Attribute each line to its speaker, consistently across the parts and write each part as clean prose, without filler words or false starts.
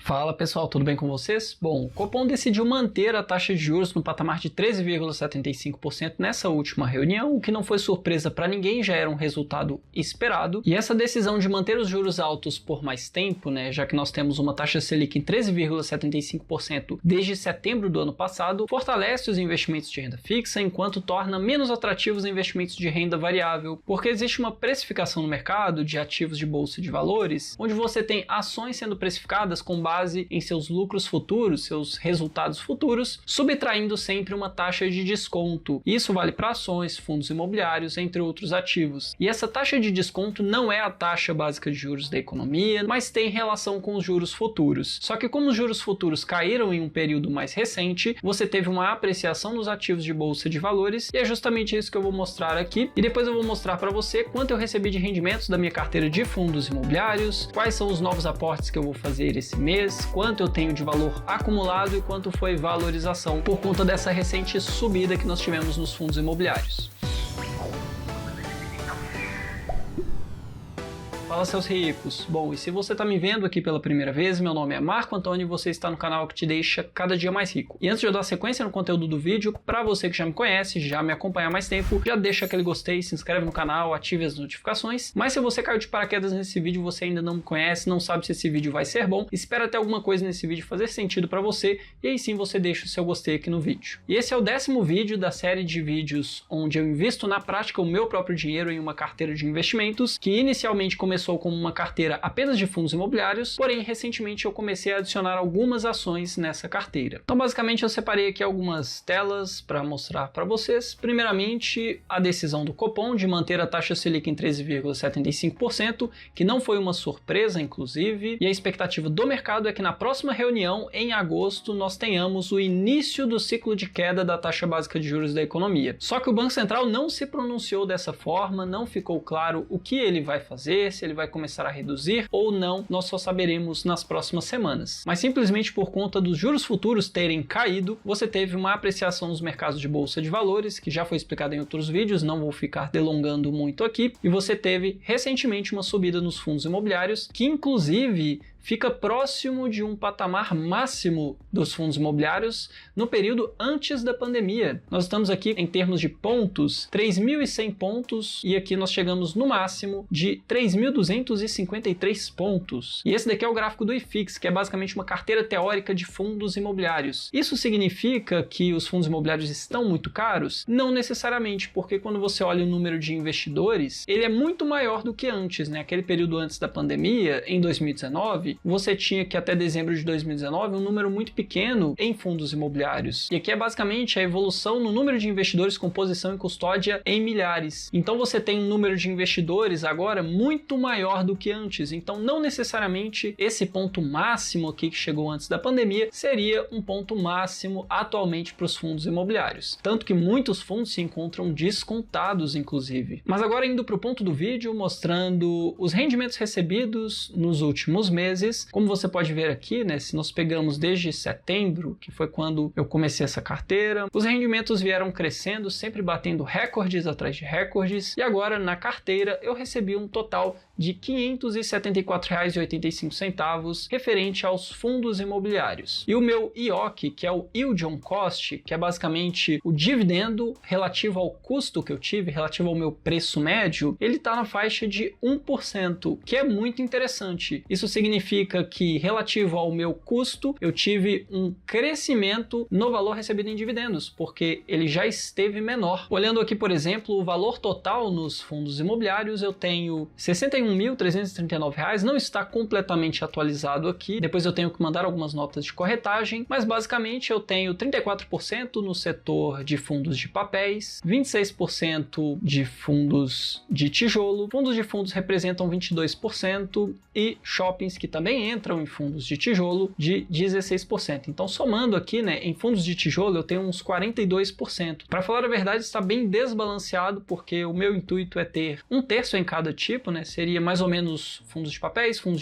Speaker 1: Fala pessoal, tudo bem com vocês? Bom, o Copom decidiu manter a taxa de juros no patamar de 13,75% nessa última reunião, o que não foi surpresa para ninguém, já era um resultado esperado. E essa decisão de manter os juros altos por mais tempo, já que nós temos uma taxa Selic em 13,75% desde setembro do ano passado, fortalece os investimentos de renda fixa, enquanto torna menos atrativos os investimentos de renda variável, porque existe uma precificação no mercado de ativos de bolsa de valores, onde você tem ações sendo precificadas com base em seus lucros futuros, seus resultados futuros, subtraindo sempre uma taxa de desconto. Isso vale para ações, fundos imobiliários, entre outros ativos. E essa taxa de desconto não é a taxa básica de juros da economia, mas tem relação com os juros futuros. Só que como os juros futuros caíram em um período mais recente, você teve uma apreciação nos ativos de bolsa de valores, e é justamente isso que eu vou mostrar aqui. E depois eu vou mostrar para você quanto eu recebi de rendimentos da minha carteira de fundos imobiliários, quais são os novos aportes que eu vou fazer esse mês, quanto eu tenho de valor acumulado e quanto foi valorização por conta dessa recente subida que nós tivemos nos fundos imobiliários. Fala seus ricos! Bom, e se você está me vendo aqui pela primeira vez, meu nome é Marco Antônio e você está no canal que te deixa cada dia mais rico. E antes de eu dar sequência no conteúdo do vídeo, para você que já me conhece, já me acompanha há mais tempo, já deixa aquele gostei, se inscreve no canal, ative as notificações. Mas se você caiu de paraquedas nesse vídeo, você ainda não me conhece, não sabe se esse vídeo vai ser bom, espera até alguma coisa nesse vídeo fazer sentido para você e aí sim você deixa o seu gostei aqui no vídeo. E esse é o 10º vídeo da série de vídeos onde eu invisto na prática o meu próprio dinheiro em uma carteira de investimentos, que inicialmente começou como uma carteira apenas de fundos imobiliários, porém recentemente eu comecei a adicionar algumas ações nessa carteira. Então basicamente eu separei aqui algumas telas para mostrar para vocês. Primeiramente, a decisão do Copom de manter a taxa Selic em 13,75%, que não foi uma surpresa inclusive, e a expectativa do mercado é que na próxima reunião, em agosto, nós tenhamos o início do ciclo de queda da taxa básica de juros da economia. Só que o Banco Central não se pronunciou dessa forma, não ficou claro o que ele vai fazer, se ele vai começar a reduzir ou não, nós só saberemos nas próximas semanas. Mas simplesmente por conta dos juros futuros terem caído, você teve uma apreciação nos mercados de bolsa de valores, que já foi explicado em outros vídeos, não vou ficar delongando muito aqui, e você teve recentemente uma subida nos fundos imobiliários, que inclusive fica próximo de um patamar máximo dos fundos imobiliários no período antes da pandemia. Nós estamos aqui em termos de pontos, 3.100 pontos, e aqui nós chegamos no máximo de 3.253 pontos. E esse daqui é o gráfico do IFIX, que é basicamente uma carteira teórica de fundos imobiliários. Isso significa que os fundos imobiliários estão muito caros? Não necessariamente, porque quando você olha o número de investidores, ele é muito maior do que antes, Aquele período antes da pandemia, em 2019, você tinha que até dezembro de 2019 um número muito pequeno em fundos imobiliários. E aqui é basicamente a evolução no número de investidores com posição em custódia em milhares. Então você tem um número de investidores agora muito maior do que antes. Então não necessariamente esse ponto máximo aqui que chegou antes da pandemia seria um ponto máximo atualmente para os fundos imobiliários. Tanto que muitos fundos se encontram descontados, inclusive. Mas agora indo para o ponto do vídeo, mostrando os rendimentos recebidos nos últimos meses. Como você pode ver aqui, se nós pegamos desde setembro, que foi quando eu comecei essa carteira, os rendimentos vieram crescendo, sempre batendo recordes atrás de recordes, e agora na carteira eu recebi um total de R$ 574,85 referente aos fundos imobiliários. E o meu IOC, que é o Yield on Cost, que é basicamente o dividendo relativo ao custo que eu tive, relativo ao meu preço médio, ele está na faixa de 1%, que é muito interessante. Isso significa que, relativo ao meu custo, eu tive um crescimento no valor recebido em dividendos, porque ele já esteve menor. Olhando aqui, por exemplo, o valor total nos fundos imobiliários, eu tenho R$ 61.339, não está completamente atualizado aqui, depois eu tenho que mandar algumas notas de corretagem, mas basicamente eu tenho 34% no setor de fundos de papéis, 26% de fundos de tijolo, fundos de fundos representam 22% e shoppings, que também entram em fundos de tijolo, de 16%. Então, somando aqui, em fundos de tijolo, eu tenho uns 42%. Para falar a verdade, está bem desbalanceado, porque o meu intuito é ter 1/3 em cada tipo, seria mais ou menos fundos de papéis, fundos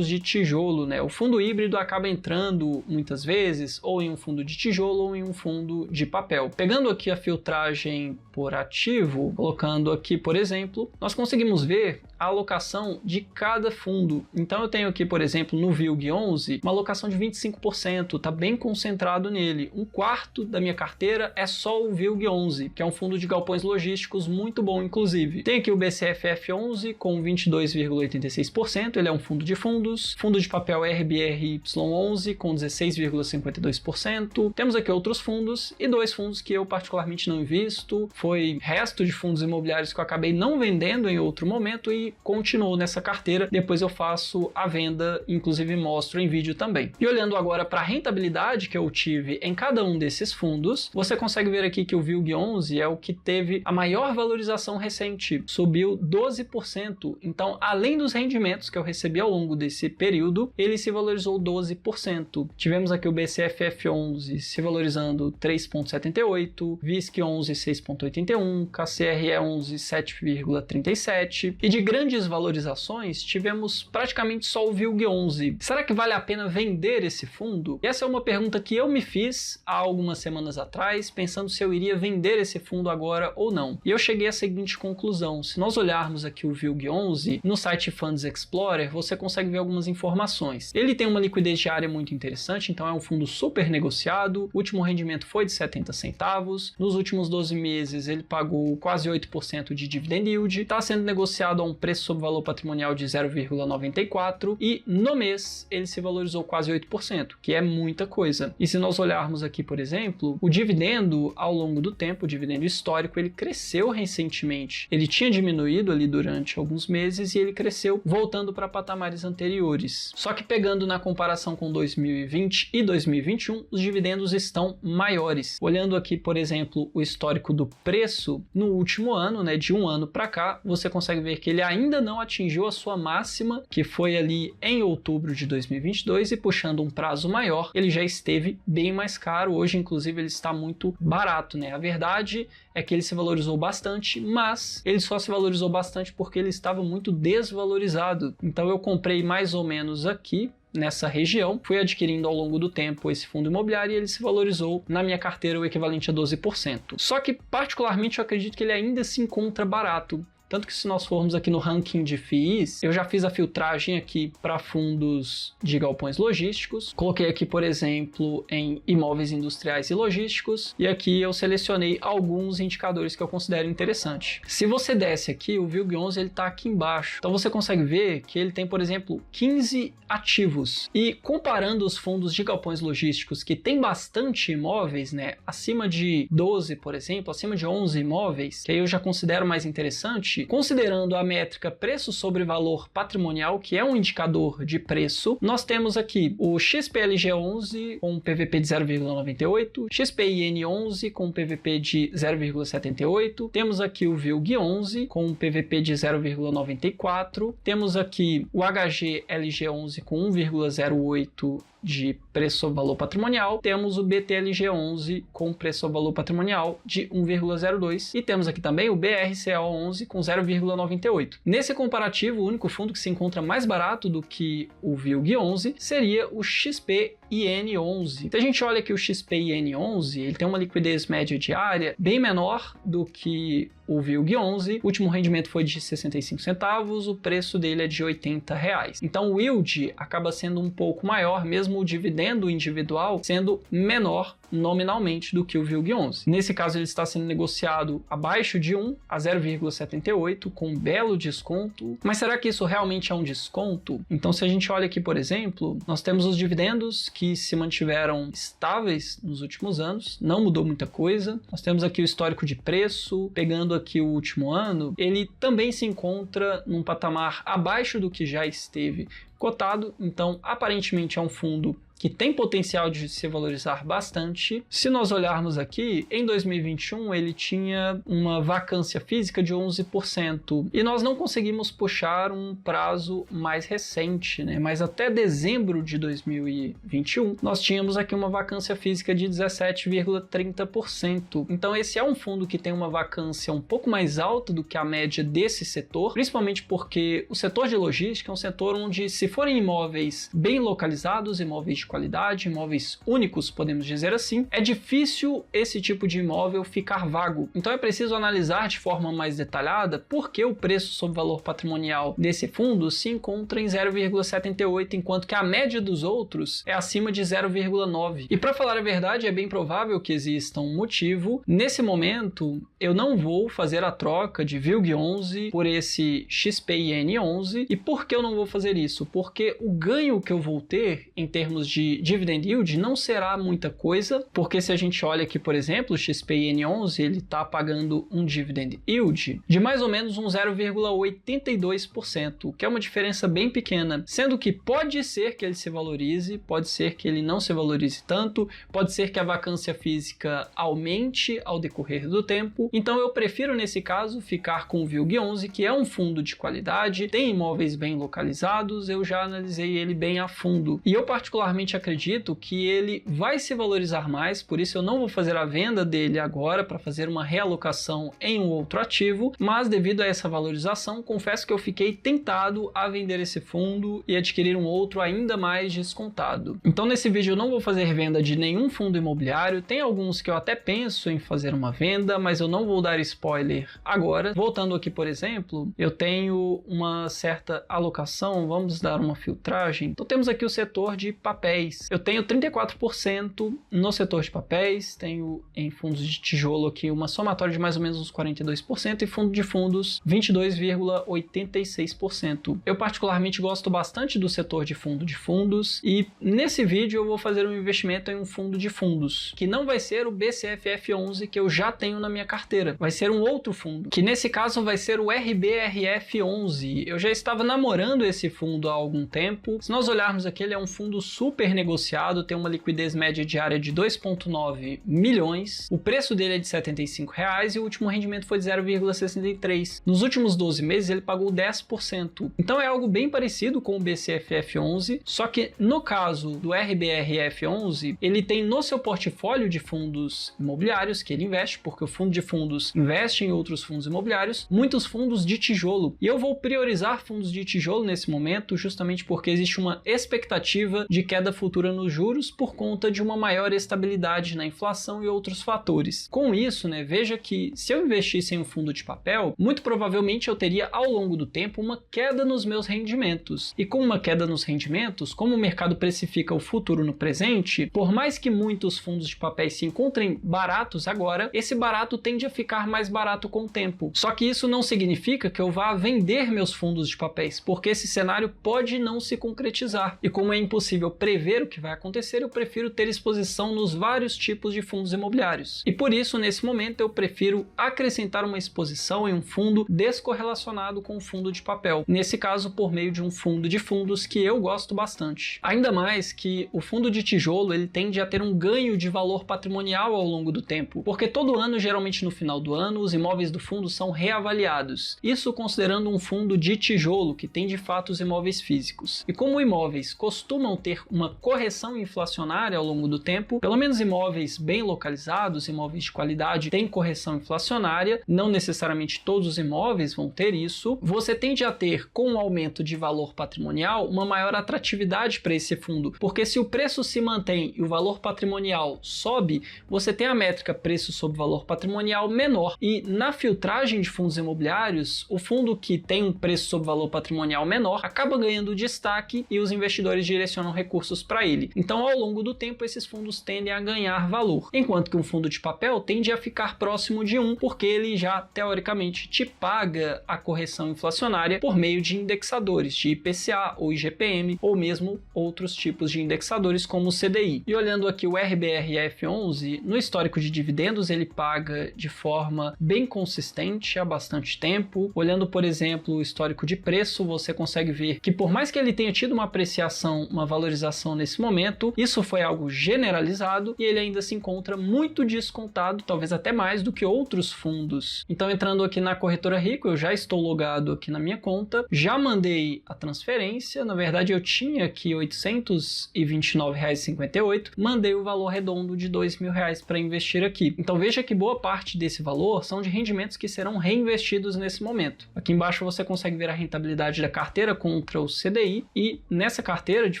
Speaker 1: de tijolo, O fundo híbrido acaba entrando muitas vezes ou em um fundo de tijolo ou em um fundo de papel. Pegando aqui a filtragem por ativo, colocando aqui, por exemplo, nós conseguimos ver a alocação de cada fundo. Então eu tenho aqui, por exemplo, no VILG11, uma alocação de 25%, tá bem concentrado nele. Um quarto da minha carteira é só o VILG11, que é um fundo de galpões logísticos muito bom, inclusive. Tem aqui o BCFF11 com 22,86%, ele é um fundo de fundos. Fundo de papel RBRY11 com 16,52%. Temos aqui outros fundos e dois fundos que eu particularmente não invisto. Foi resto de fundos imobiliários que eu acabei não vendendo em outro momento e continuou nessa carteira. Depois eu faço a venda, inclusive mostro em vídeo também. E olhando agora para a rentabilidade que eu tive em cada um desses fundos, você consegue ver aqui que o VILG11 é o que teve a maior valorização recente, subiu 12%. Então, além dos rendimentos que eu recebi ao longo desse período, ele se valorizou 12%. Tivemos aqui o BCFF11 se valorizando 3,78%, VISC11 6,81%, KCRE11 7,37%. E de grandes valorizações, tivemos praticamente só o VILG11. Será que vale a pena vender esse fundo? Essa é uma pergunta que eu me fiz há algumas semanas atrás, pensando se eu iria vender esse fundo agora ou não. E eu cheguei à seguinte conclusão: se nós olharmos aqui o VILG11, no site Funds Explorer, você consegue ver algumas informações. Ele tem uma liquidez diária muito interessante, então é um fundo super negociado. O último rendimento foi de 70 centavos. Nos últimos 12 meses, ele pagou quase 8% de dividend yield. Está sendo negociado a um preço sobre valor patrimonial de 0,94 e no mês ele se valorizou quase 8%, que é muita coisa. E se nós olharmos aqui, por exemplo, o dividendo ao longo do tempo, o dividendo histórico, ele cresceu recentemente. Ele tinha diminuído ali durante alguns meses e ele cresceu voltando para patamares anteriores. Só que pegando na comparação com 2020 e 2021, os dividendos estão maiores. Olhando aqui, por exemplo, o histórico do preço, no último ano, né, de um ano para cá, você consegue ver que ele ainda não atingiu a sua máxima, que foi ali em outubro de 2022, e puxando um prazo maior, ele já esteve bem mais caro. Hoje, inclusive, ele está muito barato, né? A verdade é que ele se valorizou bastante, mas ele só se valorizou bastante porque ele estava muito desvalorizado. Então eu comprei mais ou menos aqui nessa região, fui adquirindo ao longo do tempo esse fundo imobiliário e ele se valorizou na minha carteira o equivalente a 12%. Só que particularmente eu acredito que ele ainda se encontra barato. Tanto que se nós formos aqui no ranking de FIIs, eu já fiz a filtragem aqui para fundos de galpões logísticos. Coloquei aqui, por exemplo, em imóveis industriais e logísticos. E aqui eu selecionei alguns indicadores que eu considero interessante. Se você desce aqui, o VILG11 ele está aqui embaixo. Então você consegue ver que ele tem, por exemplo, 15 ativos. E comparando os fundos de galpões logísticos que tem bastante imóveis, né, acima de 12, por exemplo, acima de 11 imóveis, que aí eu já considero mais interessante. Considerando a métrica preço sobre valor patrimonial, que é um indicador de preço, nós temos aqui o XPLG11 com um PVP de 0,98, XPIN11 com um PVP de 0,78, temos aqui o VILG11 com um PVP de 0,94, temos aqui o HGLG11 com 1,08 de preço sobre valor patrimonial, temos o BTLG11 com preço sobre valor patrimonial de 1,02 e temos aqui também o BRCO11 com 0,98. Nesse comparativo, o único fundo que se encontra mais barato do que o VILG11 seria o XPIN11. Se a gente olha aqui o XPIN11, ele tem uma liquidez média diária bem menor do que o VILG11, o último rendimento foi de 65 centavos, o preço dele é de R$80. Então o yield acaba sendo um pouco maior, mesmo o dividendo individual sendo menor nominalmente do que o VILG11. Nesse caso ele está sendo negociado abaixo de 1 a 0,78 com um belo desconto. Mas será que isso realmente é um desconto? Então se a gente olha aqui, por exemplo, nós temos os dividendos que se mantiveram estáveis nos últimos anos, não mudou muita coisa. Nós temos aqui o histórico de preço, pegando aqui o último ano, ele também se encontra num patamar abaixo do que já esteve cotado, então aparentemente é um fundo que tem potencial de se valorizar bastante. Se nós olharmos aqui, em 2021 ele tinha uma vacância física de 11% e nós não conseguimos puxar um prazo mais recente, né? Mas até dezembro de 2021 nós tínhamos aqui uma vacância física de 17,30%. Então esse é um fundo que tem uma vacância um pouco mais alta do que a média desse setor, principalmente porque o setor de logística é um setor onde, se forem imóveis bem localizados, imóveis de qualidade, imóveis únicos, podemos dizer assim, é difícil esse tipo de imóvel ficar vago. Então é preciso analisar de forma mais detalhada por que o preço sobre valor patrimonial desse fundo se encontra em 0,78, enquanto que a média dos outros é acima de 0,9. E para falar a verdade, é bem provável que exista um motivo. Nesse momento, eu não vou fazer a troca de VILG11 por esse XPIN11. E por que eu não vou fazer isso? Porque o ganho que eu vou ter em termos de dividend yield não será muita coisa, porque se a gente olha aqui, por exemplo, o XPIN11, ele está pagando um dividend yield de mais ou menos um 0,82%, que é uma diferença bem pequena, sendo que pode ser que ele se valorize, pode ser que ele não se valorize tanto, pode ser que a vacância física aumente ao decorrer do tempo. Então eu prefiro nesse caso ficar com o VILG11, que é um fundo de qualidade, tem imóveis bem localizados, eu já analisei ele bem a fundo. E eu particularmente acredito que ele vai se valorizar mais, por isso eu não vou fazer a venda dele agora para fazer uma realocação em um outro ativo, mas devido a essa valorização, confesso que eu fiquei tentado a vender esse fundo e adquirir um outro ainda mais descontado. Então nesse vídeo eu não vou fazer venda de nenhum fundo imobiliário, tem alguns que eu até penso em fazer uma venda, mas eu não vou dar spoiler agora. Voltando aqui, por exemplo, eu tenho uma certa alocação, vamos dar uma filtragem. Então temos aqui o setor de papéis. Eu tenho 34% no setor de papéis, tenho em fundos de tijolo aqui uma somatória de mais ou menos uns 42% e fundo de fundos 22,86%. Eu particularmente gosto bastante do setor de fundo de fundos e nesse vídeo eu vou fazer um investimento em um fundo de fundos, que não vai ser o BCFF11 que eu já tenho na minha carteira, vai ser um outro fundo, que nesse caso vai ser o RBRF11. Eu já estava namorando esse fundo há algum tempo. Se nós olharmos aqui, ele é um fundo super negociado, tem uma liquidez média diária de 2,9 milhões, o preço dele é de R$ 75 e o último rendimento foi de 0,63. Nos últimos 12 meses ele pagou 10%. Então é algo bem parecido com o BCFF11, só que no caso do RBRF11, ele tem no seu portfólio de fundos imobiliários que ele investe, porque o fundo de fundos investe em outros fundos imobiliários, muitos fundos de tijolo. E eu vou priorizar fundos de tijolo nesse momento, justamente porque existe uma expectativa de queda futura nos juros por conta de uma maior estabilidade na inflação e outros fatores. Com isso, veja que se eu investisse em um fundo de papel, muito provavelmente eu teria ao longo do tempo uma queda nos meus rendimentos. E com uma queda nos rendimentos, como o mercado precifica o futuro no presente, por mais que muitos fundos de papéis se encontrem baratos agora, esse barato tende a ficar mais barato com o tempo. Só que isso não significa que eu vá vender meus fundos de papéis, porque esse cenário pode não se concretizar. E como é impossível prever o que vai acontecer, eu prefiro ter exposição nos vários tipos de fundos imobiliários. E por isso, nesse momento, eu prefiro acrescentar uma exposição em um fundo descorrelacionado com o fundo de papel. Nesse caso, por meio de um fundo de fundos que eu gosto bastante. Ainda mais que o fundo de tijolo, ele tende a ter um ganho de valor patrimonial ao longo do tempo, porque todo ano, geralmente no final do ano, os imóveis do fundo são reavaliados. Isso considerando um fundo de tijolo, que tem de fato os imóveis físicos. E como imóveis costumam ter uma correção inflacionária ao longo do tempo, pelo menos imóveis bem localizados, imóveis de qualidade, têm correção inflacionária, não necessariamente todos os imóveis vão ter isso, você tende a ter, com o aumento de valor patrimonial, uma maior atratividade para esse fundo, porque se o preço se mantém e o valor patrimonial sobe, você tem a métrica preço sobre valor patrimonial menor. E na filtragem de fundos imobiliários, o fundo que tem um preço sobre valor patrimonial menor acaba ganhando destaque e os investidores direcionam recursos para ele. Então, ao longo do tempo, esses fundos tendem a ganhar valor, enquanto que um fundo de papel tende a ficar próximo de 1, porque ele já, teoricamente, te paga a correção inflacionária por meio de indexadores, de IPCA ou IGPM, ou mesmo outros tipos de indexadores como o CDI. E olhando aqui o RBRF11, no histórico de dividendos ele paga de forma bem consistente há bastante tempo. Olhando, por exemplo, o histórico de preço, você consegue ver que por mais que ele tenha tido uma apreciação, uma valorização nesse momento, isso foi algo generalizado e ele ainda se encontra muito descontado, talvez até mais do que outros fundos. Então, entrando aqui na corretora Rico, eu já estou logado aqui na minha conta, já mandei a transferência, na verdade eu tinha aqui R$ 829,58, mandei o valor redondo de R$ 2.000 para investir aqui. Então veja que boa parte desse valor são de rendimentos que serão reinvestidos nesse momento. Aqui embaixo você consegue ver a rentabilidade da carteira contra o CDI e nessa carteira de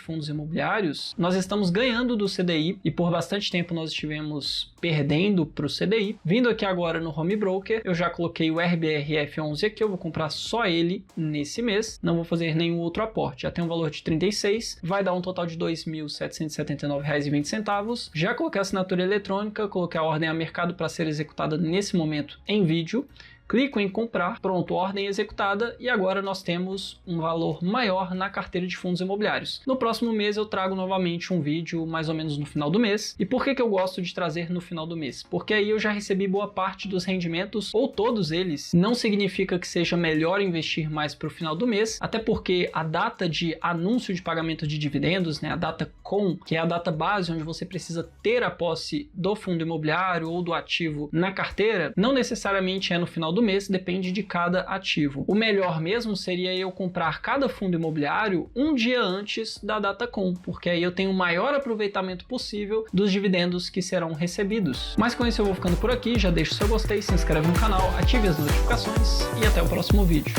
Speaker 1: fundos imobiliários imobiliários, nós estamos ganhando do CDI e por bastante tempo nós estivemos perdendo para o CDI. Vindo aqui agora no Home Broker, eu já coloquei o RBRF11 aqui, eu vou comprar só ele nesse mês, não vou fazer nenhum outro aporte. Já tem um valor de 36, vai dar um total de R$ 2.779,20. Já coloquei a assinatura eletrônica, coloquei a ordem a mercado para ser executada nesse momento em vídeo. Clico em comprar, pronto, ordem executada, e agora nós temos um valor maior na carteira de fundos imobiliários. No próximo mês eu trago novamente um vídeo mais ou menos no final do mês. E por que eu gosto de trazer no final do mês? Porque aí eu já recebi boa parte dos rendimentos, ou todos eles. Não significa que seja melhor investir mais para o final do mês, até porque a data de anúncio de pagamento de dividendos, né, a data COM, que é a data base onde você precisa ter a posse do fundo imobiliário ou do ativo na carteira, não necessariamente é no final do mês, depende de cada ativo. O melhor mesmo seria eu comprar cada fundo imobiliário um dia antes da data COM, porque aí eu tenho o maior aproveitamento possível dos dividendos que serão recebidos. Mas com isso eu vou ficando por aqui, já deixa o seu gostei, se inscreve no canal, ative as notificações e até o próximo vídeo.